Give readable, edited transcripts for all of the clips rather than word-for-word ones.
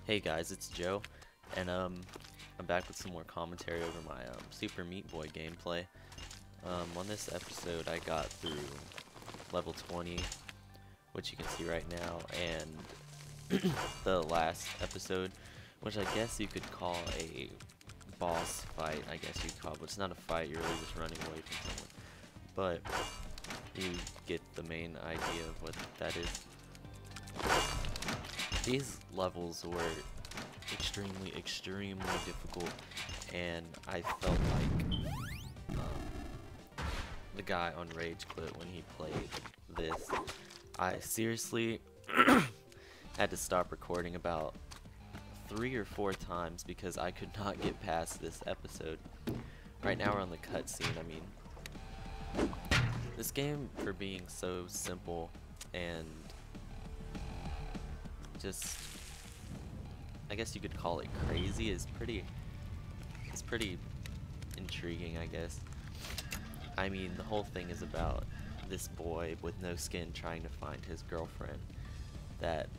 Hey guys, it's Joe, and I'm back with some more commentary over my Super Meat Boy gameplay. On this episode, I got through level 20, which you can see right now, and the last episode, which I guess you could call a boss fight. I guess you'd call, but it's not a fight. You're really just running away from someone. But you get the main idea of what that is. These levels were extremely difficult, and I felt like the guy on Rage Quit when he played this. I seriously had to stop recording about 3 or 4 times because I could not get past this episode. Right now we're on the cutscene. I mean, this game, for being so simple and just, I guess you could call it crazy, is pretty intriguing, I guess. I mean, the whole thing is about this boy with no skin trying to find his girlfriend that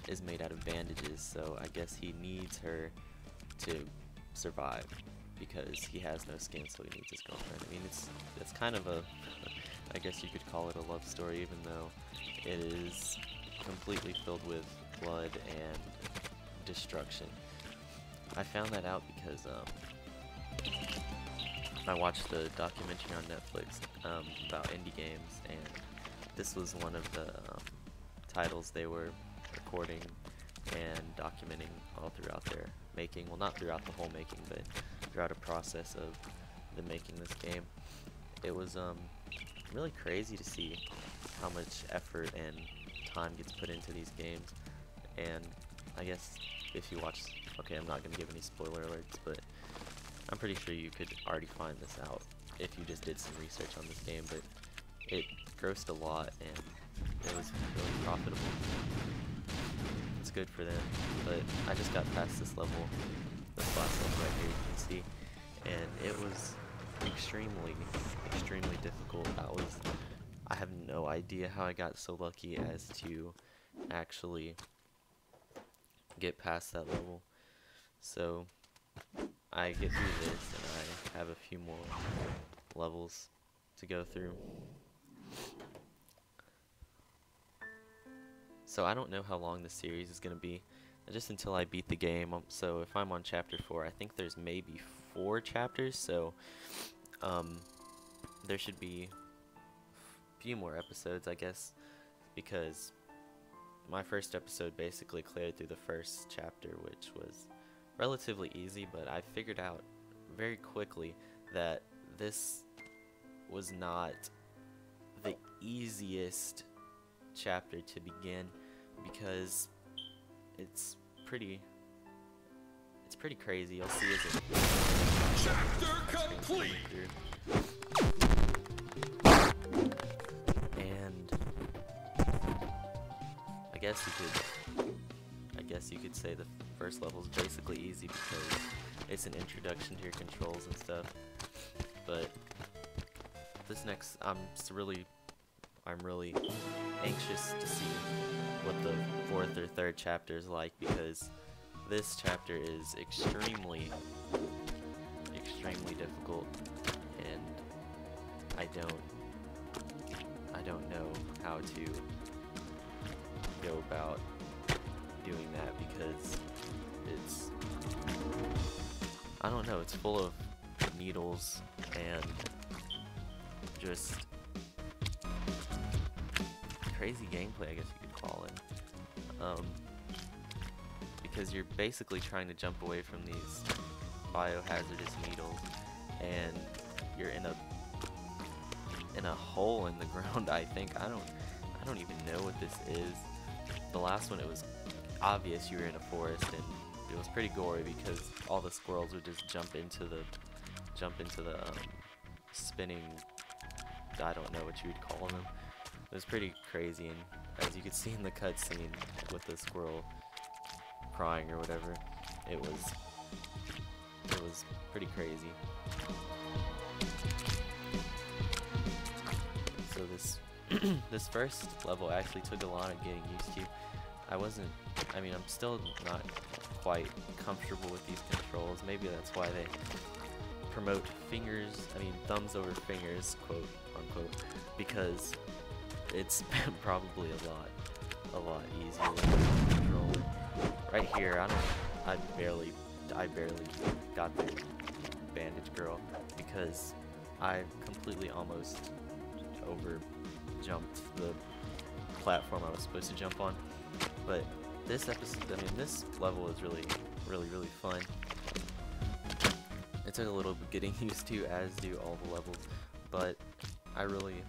is made out of bandages, so I guess he needs her to survive because he has no skin, so he needs his girlfriend. I mean, it's kind of a, I guess you could call it a love story, even though it is completely filled with blood and destruction. I found that out because I watched the documentary on Netflix about indie games, and this was one of the titles they were recording and documenting all throughout their making. Well, not throughout the whole making, but throughout a process of them making this game. It was really crazy to see how much effort and time gets put into these games. And I guess if you watch, okay, I'm not going to give any spoiler alerts, but I'm pretty sure you could already find this out if you just did some research on this game. But it grossed a lot, and it was really profitable. It's good for them. But I just got past this level, this last level right here, you can see, and it was extremely difficult. I have no idea how I got so lucky as to actually get past that level. So I get through this, and I have a few more levels to go through. So I don't know how long the series is going to be, just until I beat the game. So if I'm on chapter 4, I think there's maybe 4 chapters, so there should be a few more episodes, I guess, because my first episode basically cleared through the first chapter, which was relatively easy, but I figured out very quickly that this was not the easiest chapter to begin, because it's pretty crazy. You'll see as it Chapter complete. And I guess you could say the first level is basically easy because it's an introduction to your controls and stuff. But this next, I'm really anxious to see what the 4th or 3rd chapter is like, because this chapter is extremely difficult, and I don't know how to go about doing that, because it's, I don't know, it's full of needles and just crazy gameplay, I guess you could call it, because you're basically trying to jump away from these biohazardous needles, and you're in a hole in the ground. I think I don't even know what this is. The last one, it was obvious you were in a forest, and it was pretty gory because all the squirrels would just jump into the spinning, I don't know what you would call them. It was pretty crazy, and as you could see in the cutscene with the squirrel crying or whatever, it was pretty crazy. So this first level actually took a lot of getting used to. I wasn't, I mean, I'm still not quite comfortable with these controls. Maybe that's why they promote thumbs over fingers, quote unquote, because it's probably a lot easier with the controller. Right here, I barely got the Bandage Girl because I completely almost over jumped the platform I was supposed to jump on. But this this level is really fun. It took a little bit getting used to, as do all the levels, but I really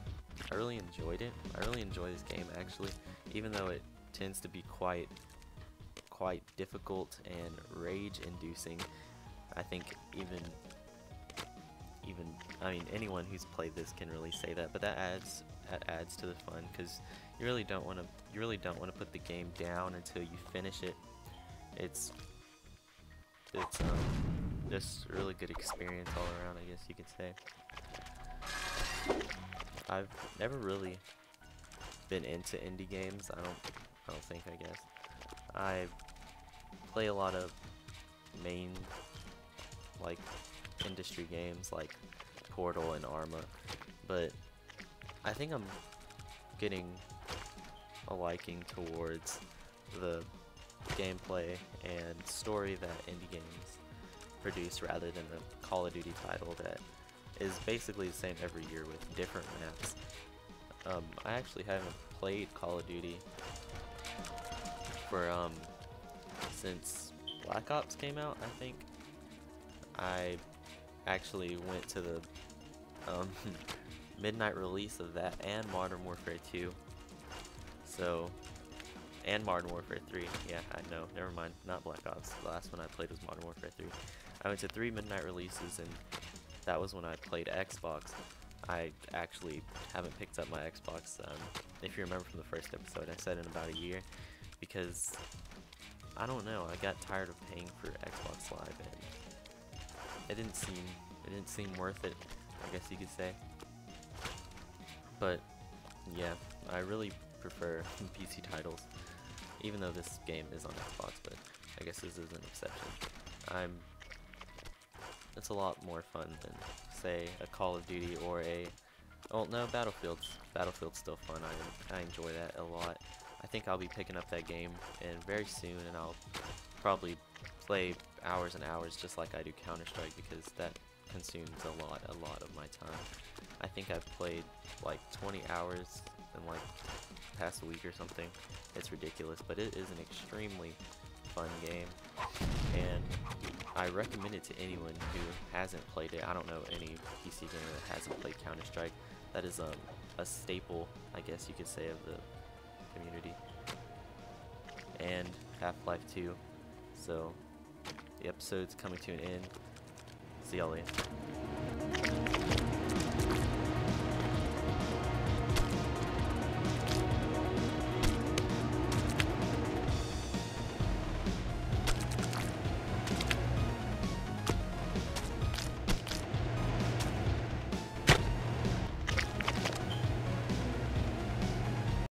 enjoyed it. I really enjoy this game actually, even though it tends to be quite difficult and rage-inducing. I think even I mean, anyone who's played this can really say that, but that adds to the fun, because you really don't want to put the game down until you finish it. It's just a really good experience all around, I guess you could say. I've never really been into indie games. I don't think, I guess. I play a lot of main, like, industry games like Portal and Arma, but I think I'm getting a liking towards the gameplay and story that indie games produce, rather than a Call of Duty title that is basically the same every year with different maps. I actually haven't played Call of Duty for since Black Ops came out, I think. I actually went to the midnight release of that and Modern Warfare 2. So, and Modern Warfare 3. Yeah, I know. Never mind. Not Black Ops. The last one I played was Modern Warfare 3. I went to 3 midnight releases, and that was when I played Xbox. I actually haven't picked up my Xbox. If you remember from the first episode, I said in about a year, because I don't know. I got tired of paying for Xbox Live, and it didn't seem worth it, I guess you could say. But yeah, I really prefer PC titles, even though this game is on Xbox, but I guess this is an exception. It's a lot more fun than, say, a Call of Duty or oh no, Battlefield's still fun. I enjoy that a lot. I think I'll be picking up that game and very soon, and I'll probably play hours and hours just like I do Counter-Strike, because that consumes a lot of my time. I think I've played like 20 hours in like past a week or something. It's ridiculous, but it is an extremely fun game, and I recommend it to anyone who hasn't played it. I don't know any PC gamer that hasn't played Counter-Strike. That is a staple, I guess you could say, of the community. And Half-Life 2. So the episode's coming to an end. See y'all later.